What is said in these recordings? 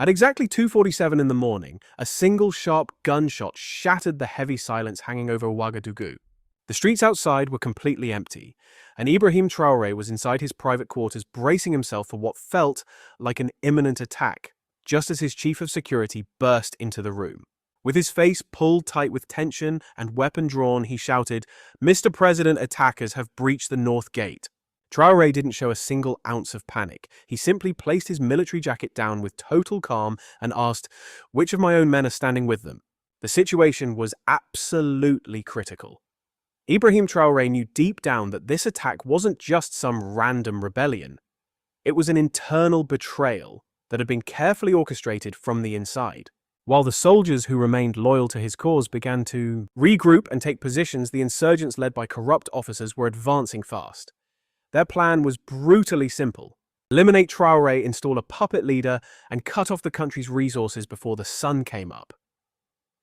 At exactly 2:47 in the morning, a single sharp gunshot shattered the heavy silence hanging over Ouagadougou. The streets outside were completely empty, and Ibrahim Traoré was inside his private quarters bracing himself for what felt like an imminent attack, just as his chief of security burst into the room. With his face pulled tight with tension and weapon drawn, he shouted, "Mr. President, attackers have breached the North Gate." Traoré didn't show a single ounce of panic. He simply placed his military jacket down with total calm and asked, "Which of my own men are standing with them?" The situation was absolutely critical. Ibrahim Traoré knew deep down that this attack wasn't just some random rebellion. It was an internal betrayal that had been carefully orchestrated from the inside. While the soldiers who remained loyal to his cause began to regroup and take positions, the insurgents led by corrupt officers were advancing fast. Their plan was brutally simple: eliminate Traoré, install a puppet leader, and cut off the country's resources before the sun came up.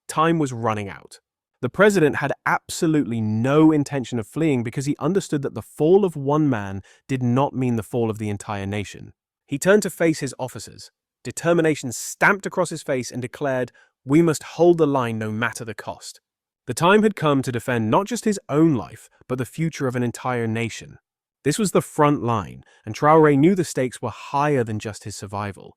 Time was running out. The president had absolutely no intention of fleeing because he understood that the fall of one man did not mean the fall of the entire nation. He turned to face his officers, determination stamped across his face, and declared, "We must hold the line no matter the cost." The time had come to defend not just his own life, but the future of an entire nation. This was the front line, and Traoré knew the stakes were higher than just his survival.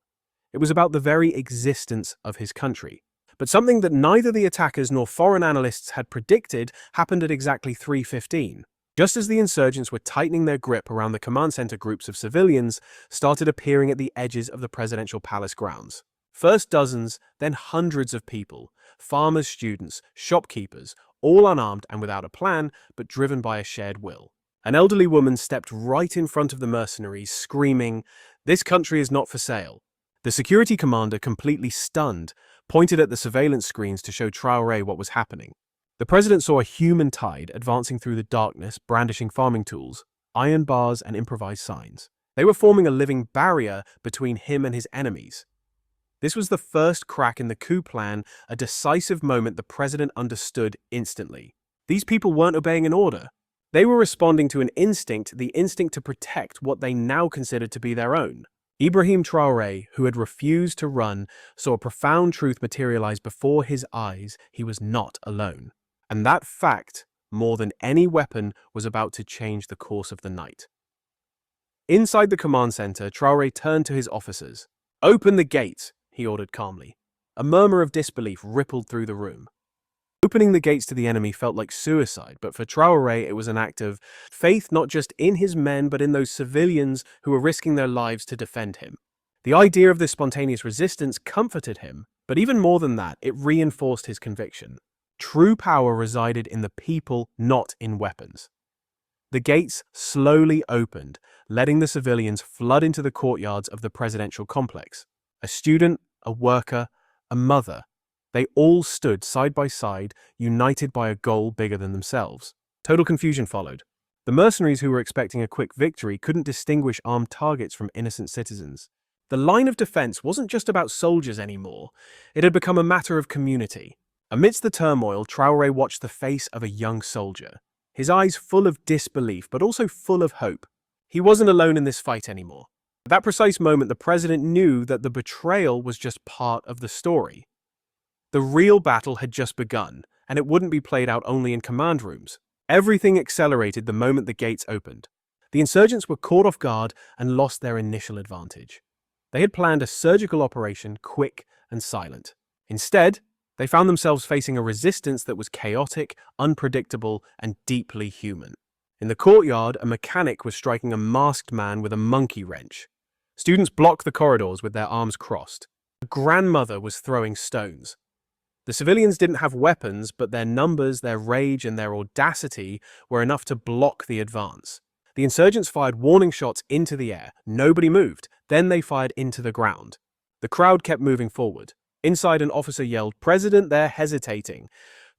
It was about the very existence of his country. But something that neither the attackers nor foreign analysts had predicted happened at exactly 3:15. Just as the insurgents were tightening their grip around the command center, groups of civilians started appearing at the edges of the presidential palace grounds. First dozens, then hundreds of people, farmers, students, shopkeepers, all unarmed and without a plan, but driven by a shared will. An elderly woman stepped right in front of the mercenaries, screaming, "This country is not for sale." The security commander, completely stunned, pointed at the surveillance screens to show Traoré what was happening. The president saw a human tide advancing through the darkness, brandishing farming tools, iron bars, and improvised signs. They were forming a living barrier between him and his enemies. This was the first crack in the coup plan, a decisive moment the president understood instantly. These people weren't obeying an order. They were responding to an instinct, the instinct to protect what they now considered to be their own. Ibrahim Traoré, who had refused to run, saw a profound truth materialize before his eyes: he was not alone. And that fact, more than any weapon, was about to change the course of the night. Inside the command center, Traoré turned to his officers. "Open the gate," he ordered calmly. A murmur of disbelief rippled through the room. Opening the gates to the enemy felt like suicide, but for Traoré it was an act of faith, not just in his men, but in those civilians who were risking their lives to defend him. The idea of this spontaneous resistance comforted him, but even more than that, it reinforced his conviction. True power resided in the people, not in weapons. The gates slowly opened, letting the civilians flood into the courtyards of the presidential complex. A student, a worker, a mother. They all stood side by side, united by a goal bigger than themselves. Total confusion followed. The mercenaries who were expecting a quick victory couldn't distinguish armed targets from innocent citizens. The line of defense wasn't just about soldiers anymore. It had become a matter of community. Amidst the turmoil, Traoré watched the face of a young soldier, his eyes full of disbelief, but also full of hope. He wasn't alone in this fight anymore. At that precise moment, the president knew that the betrayal was just part of the story. The real battle had just begun, and it wouldn't be played out only in command rooms. Everything accelerated the moment the gates opened. The insurgents were caught off guard and lost their initial advantage. They had planned a surgical operation, quick and silent. Instead, they found themselves facing a resistance that was chaotic, unpredictable, and deeply human. In the courtyard, a mechanic was striking a masked man with a monkey wrench. Students blocked the corridors with their arms crossed. A grandmother was throwing stones. The civilians didn't have weapons, but their numbers, their rage, and their audacity were enough to block the advance. The insurgents fired warning shots into the air. Nobody moved. Then they fired into the ground. The crowd kept moving forward. Inside, an officer yelled, "President, they're hesitating."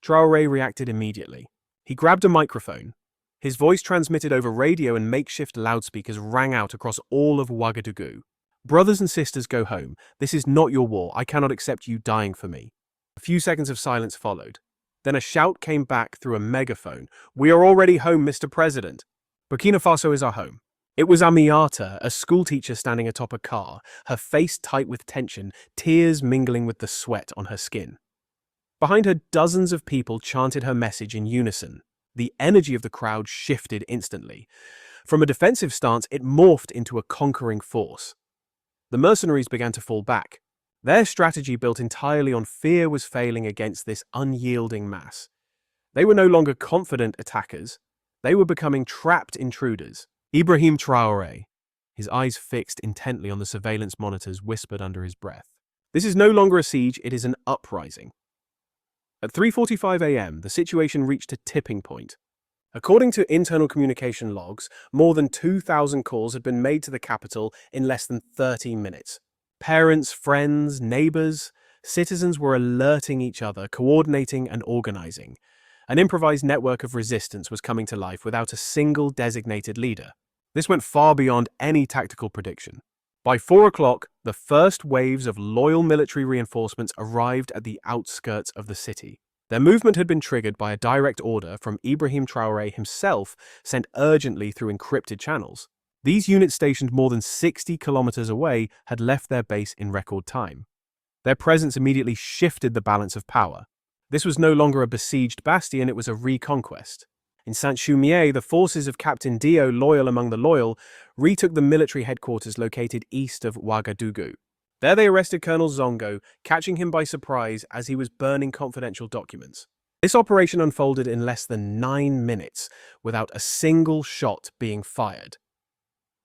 Traoré reacted immediately. He grabbed a microphone. His voice, transmitted over radio and makeshift loudspeakers, rang out across all of Ouagadougou. "Brothers and sisters, go home. This is not your war. I cannot accept you dying for me." A few seconds of silence followed. Then a shout came back through a megaphone. "We are already home, Mr. President. Burkina Faso is our home. It was Amiata, a schoolteacher standing atop a car, her face tight with tension, tears mingling with the sweat on her skin. Behind her, dozens of people chanted her message in unison. The energy of the crowd shifted instantly. From a defensive stance, it morphed into a conquering force. The mercenaries began to fall back. Their strategy, built entirely on fear, was failing against this unyielding mass. They were no longer confident attackers. They were becoming trapped intruders. Ibrahim Traoré, his eyes fixed intently on the surveillance monitors, whispered under his breath. This is no longer a siege, it is an uprising. At 3:45 a.m., the situation reached a tipping point. According to internal communication logs, more than 2,000 calls had been made to the capital in less than 30 minutes. Parents, friends, neighbors, citizens were alerting each other, coordinating and organizing. An improvised network of resistance was coming to life without a single designated leader. This went far beyond any tactical prediction. By 4 o'clock, the first waves of loyal military reinforcements arrived at the outskirts of the city. Their movement had been triggered by a direct order from Ibrahim Traoré himself, sent urgently through encrypted channels. These units, stationed more than 60 kilometers away, had left their base in record time. Their presence immediately shifted the balance of power. This was no longer a besieged bastion, it was a reconquest. In Saint-Chumier, the forces of Captain Dio, loyal among the loyal, retook the military headquarters located east of Ouagadougou. There they arrested Colonel Zongo, catching him by surprise as he was burning confidential documents. This operation unfolded in less than 9 minutes, without a single shot being fired.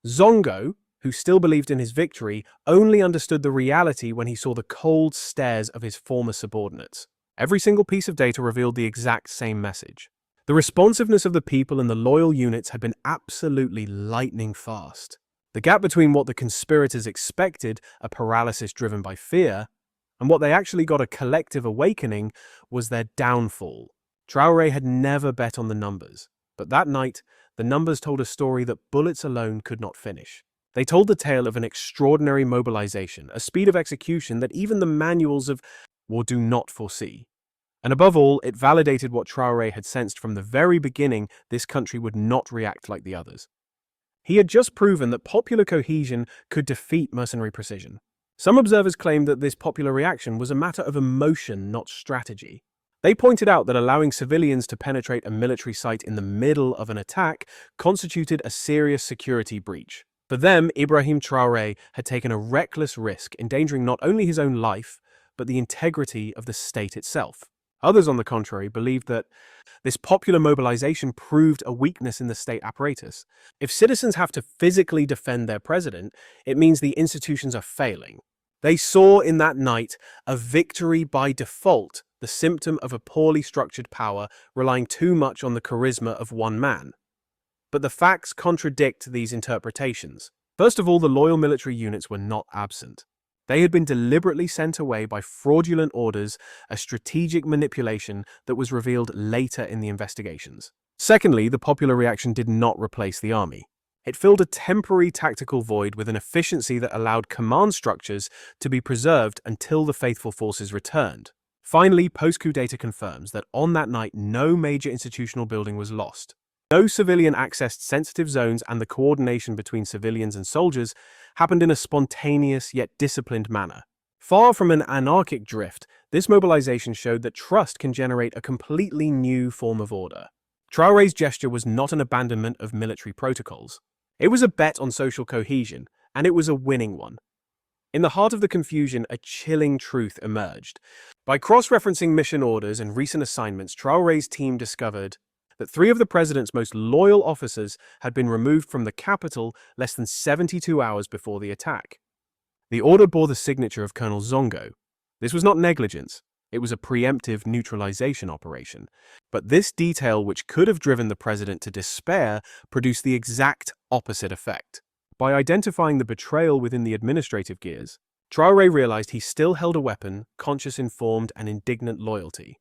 Zongo, who still believed in his victory, only understood the reality when he saw the cold stares of his former subordinates. Every single piece of data revealed the exact same message. The responsiveness of the people and the loyal units had been absolutely lightning fast. The gap between what the conspirators expected, a paralysis driven by fear, and what they actually got, a collective awakening, was their downfall. Traoré had never bet on the numbers, but that night, the numbers told a story that bullets alone could not finish. They told the tale of an extraordinary mobilization, a speed of execution that even the manuals of war do not foresee. And above all, it validated what Traoré had sensed from the very beginning: this country would not react like the others. He had just proven that popular cohesion could defeat mercenary precision. Some observers claimed that this popular reaction was a matter of emotion, not strategy. They pointed out that allowing civilians to penetrate a military site in the middle of an attack constituted a serious security breach. For them, Ibrahim Traoré had taken a reckless risk, endangering not only his own life, but the integrity of the state itself. Others, on the contrary, believed that this popular mobilization proved a weakness in the state apparatus. If citizens have to physically defend their president, it means the institutions are failing. They saw in that night a victory by default, the symptom of a poorly structured power relying too much on the charisma of one man. But the facts contradict these interpretations. First of all, the loyal military units were not absent. They had been deliberately sent away by fraudulent orders, a strategic manipulation that was revealed later in the investigations. Secondly, the popular reaction did not replace the army. It filled a temporary tactical void with an efficiency that allowed command structures to be preserved until the faithful forces returned. Finally, post-coup data confirms that on that night, no major institutional building was lost. No civilian accessed sensitive zones, and the coordination between civilians and soldiers happened in a spontaneous yet disciplined manner. Far from an anarchic drift, this mobilization showed that trust can generate a completely new form of order. Traoré's gesture was not an abandonment of military protocols. It was a bet on social cohesion, and it was a winning one. In the heart of the confusion, a chilling truth emerged. By cross-referencing mission orders and recent assignments, Traoré's team discovered that 3 of the president's most loyal officers had been removed from the capital less than 72 hours before the attack. The order bore the signature of Colonel Zongo. This was not negligence. It was a preemptive neutralization operation. But this detail, which could have driven the president to despair, produced the exact opposite effect. By identifying the betrayal within the administrative gears, Traoré realized he still held a weapon, conscious, informed, and indignant loyalty.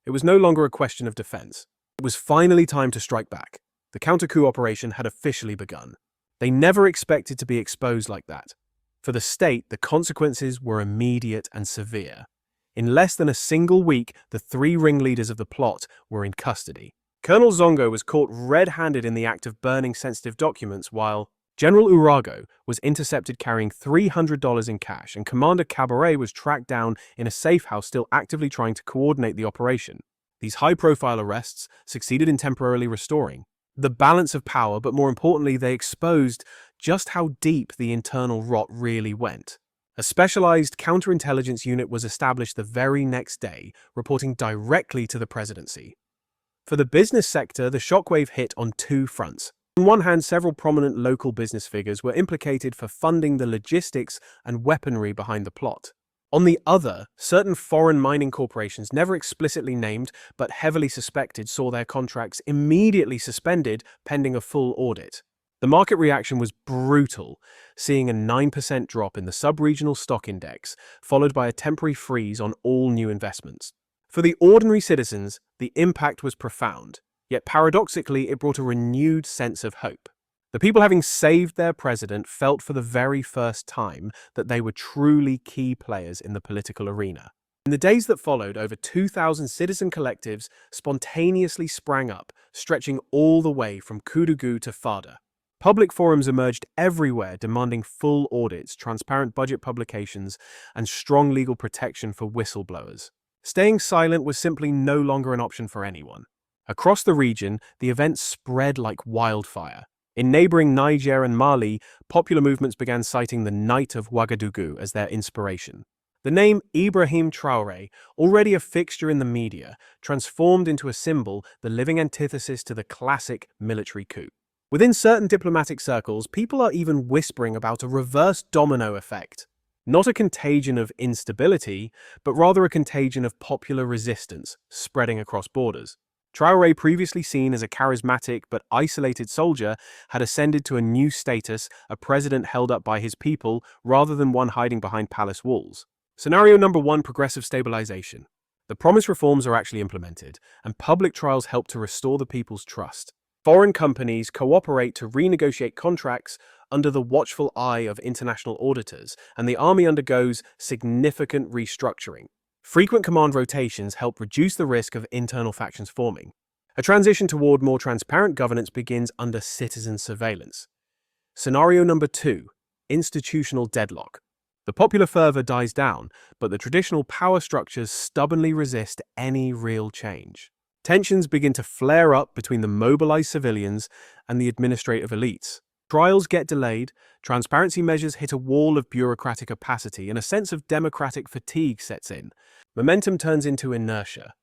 It was no longer a question of defense. It was finally time to strike back. The counter-coup operation had officially begun. They never expected to be exposed like that. For the state, the consequences were immediate and severe. In less than a single week, the 3 ringleaders of the plot were in custody. Colonel Zongo was caught red-handed in the act of burning sensitive documents, while General Urago was intercepted carrying $300 in cash, and Commander Cabaret was tracked down in a safe house still actively trying to coordinate the operation. These high-profile arrests succeeded in temporarily restoring the balance of power, but more importantly, they exposed just how deep the internal rot really went. A specialized counterintelligence unit was established the very next day, reporting directly to the presidency. For the business sector, the shockwave hit on two fronts. On one hand, several prominent local business figures were implicated for funding the logistics and weaponry behind the plot. On the other, certain foreign mining corporations, never explicitly named but heavily suspected, saw their contracts immediately suspended pending a full audit. The market reaction was brutal, seeing a 9% drop in the sub-regional stock index, followed by a temporary freeze on all new investments. For the ordinary citizens, the impact was profound, yet paradoxically it brought a renewed sense of hope. The people, having saved their president, felt for the very first time that they were truly key players in the political arena. In the days that followed, over 2,000 citizen collectives spontaneously sprang up, stretching all the way from Ouagadougou to Fada. Public forums emerged everywhere, demanding full audits, transparent budget publications, and strong legal protection for whistleblowers. Staying silent was simply no longer an option for anyone. Across the region, the event spread like wildfire. In neighboring Niger and Mali, popular movements began citing the Knight of Ouagadougou as their inspiration. The name Ibrahim Traoré, already a fixture in the media, transformed into a symbol, the living antithesis to the classic military coup. Within certain diplomatic circles, people are even whispering about a reverse domino effect. Not a contagion of instability, but rather a contagion of popular resistance, spreading across borders. Traoré, previously seen as a charismatic but isolated soldier, had ascended to a new status, a president held up by his people rather than one hiding behind palace walls. Scenario number 1, progressive stabilization. The promised reforms are actually implemented, and public trials help to restore the people's trust. Foreign companies cooperate to renegotiate contracts under the watchful eye of international auditors, and the army undergoes significant restructuring. Frequent command rotations help reduce the risk of internal factions forming. A transition toward more transparent governance begins under citizen surveillance. Scenario number 2, institutional deadlock. The popular fervor dies down, but the traditional power structures stubbornly resist any real change. Tensions begin to flare up between the mobilized civilians and the administrative elites. Trials get delayed, transparency measures hit a wall of bureaucratic opacity, and a sense of democratic fatigue sets in. Momentum turns into inertia.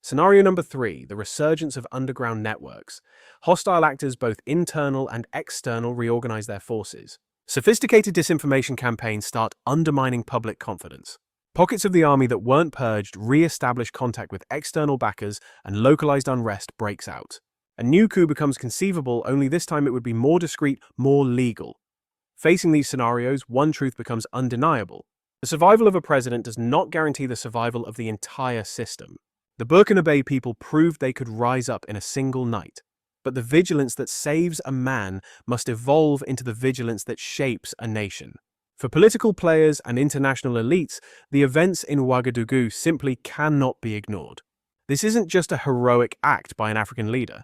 Scenario number 3, the resurgence of underground networks. Hostile actors, both internal and external, reorganize their forces. Sophisticated disinformation campaigns start undermining public confidence. Pockets of the army that weren't purged re-establish contact with external backers, and localized unrest breaks out. A new coup becomes conceivable, only this time it would be more discreet, more legal. Facing these scenarios, one truth becomes undeniable. The survival of a president does not guarantee the survival of the entire system. The Burkina Faso people proved they could rise up in a single night. But the vigilance that saves a man must evolve into the vigilance that shapes a nation. For political players and international elites, the events in Ouagadougou simply cannot be ignored. This isn't just a heroic act by an African leader.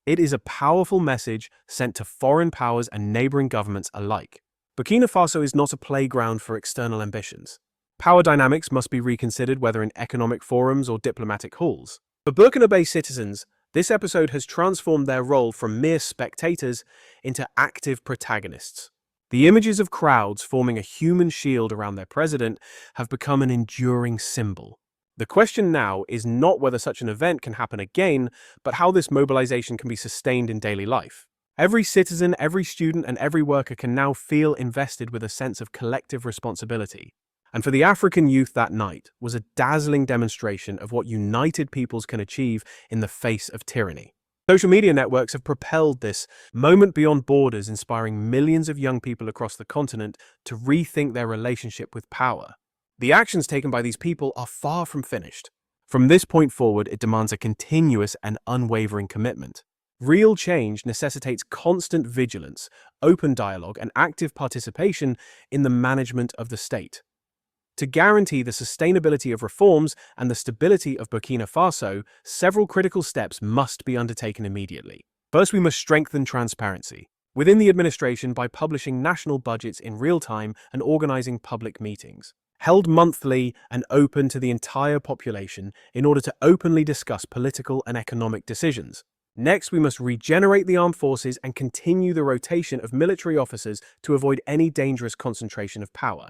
It is a powerful message sent to foreign powers and neighboring governments alike. Burkina Faso is not a playground for external ambitions. Power dynamics must be reconsidered, whether in economic forums or diplomatic halls. For Burkina Faso citizens, this episode has transformed their role from mere spectators into active protagonists. The images of crowds forming a human shield around their president have become an enduring symbol. The question now is not whether such an event can happen again, but how this mobilization can be sustained in daily life. Every citizen, every student, and every worker can now feel invested with a sense of collective responsibility. And for the African youth, that night was a dazzling demonstration of what united peoples can achieve in the face of tyranny. Social media networks have propelled this moment beyond borders, inspiring millions of young people across the continent to rethink their relationship with power. The actions taken by these people are far from finished. From this point forward, it demands a continuous and unwavering commitment. Real change necessitates constant vigilance, open dialogue, and active participation in the management of the state. To guarantee the sustainability of reforms and the stability of Burkina Faso, several critical steps must be undertaken immediately. First, we must strengthen transparency within the administration by publishing national budgets in real time and organizing public meetings, held monthly and open to the entire population in order to openly discuss political and economic decisions. Next, we must regenerate the armed forces and continue the rotation of military officers to avoid any dangerous concentration of power.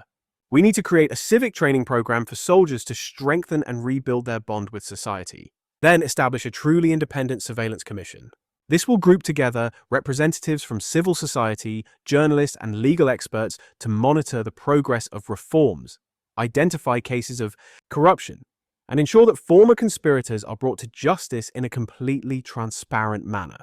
We need to create a civic training program for soldiers to strengthen and rebuild their bond with society. Then establish a truly independent surveillance commission. This will group together representatives from civil society, journalists, and legal experts to monitor the progress of reforms, identify cases of corruption, and ensure that former conspirators are brought to justice in a completely transparent manner.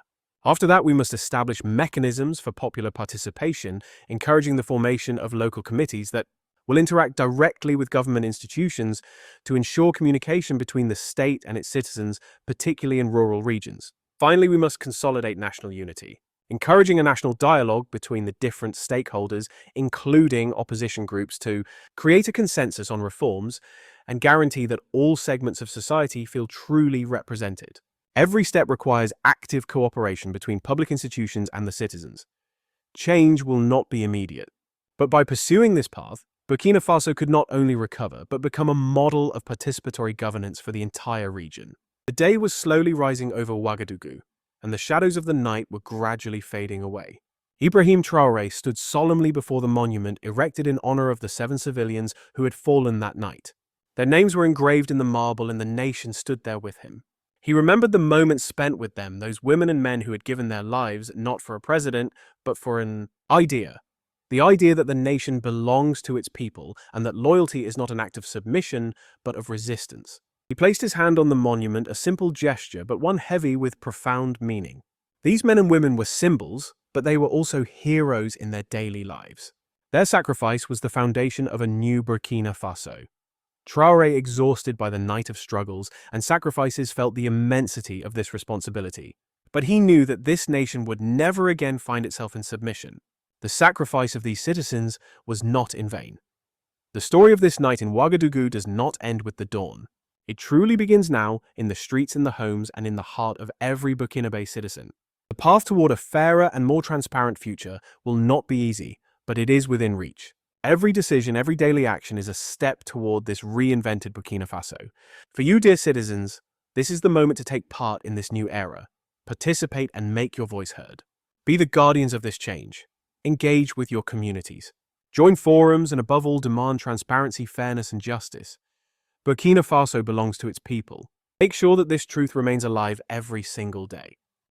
After that, we must establish mechanisms for popular participation, encouraging the formation of local committees that will interact directly with government institutions to ensure communication between the state and its citizens, particularly in rural regions. Finally, we must consolidate national unity, encouraging a national dialogue between the different stakeholders, including opposition groups, to create a consensus on reforms and guarantee that all segments of society feel truly represented. Every step requires active cooperation between public institutions and the citizens. Change will not be immediate, but by pursuing this path, Burkina Faso could not only recover, but become a model of participatory governance for the entire region. The day was slowly rising over Ouagadougou, and the shadows of the night were gradually fading away. Ibrahim Traoré stood solemnly before the monument erected in honor of the 7 civilians who had fallen that night. Their names were engraved in the marble, and the nation stood there with him. He remembered the moments spent with them, those women and men who had given their lives not for a president, but for an idea. The idea that the nation belongs to its people and that loyalty is not an act of submission, but of resistance. He placed his hand on the monument, a simple gesture, but one heavy with profound meaning. These men and women were symbols, but they were also heroes in their daily lives. Their sacrifice was the foundation of a new Burkina Faso. Traoré, exhausted by the night of struggles and sacrifices, felt the immensity of this responsibility. But he knew that this nation would never again find itself in submission. The sacrifice of these citizens was not in vain. The story of this night in Ouagadougou does not end with the dawn. It truly begins now, in the streets, in the homes, and in the heart of every Burkinabe citizen. The path toward a fairer and more transparent future will not be easy, but it is within reach. Every decision, every daily action is a step toward this reinvented Burkina Faso. For you, dear citizens, this is the moment to take part in this new era. Participate and make your voice heard. Be the guardians of this change. Engage with your communities. Join forums and above all demand transparency, fairness, and justice. Burkina Faso belongs to its people. Make sure that this truth remains alive every single day.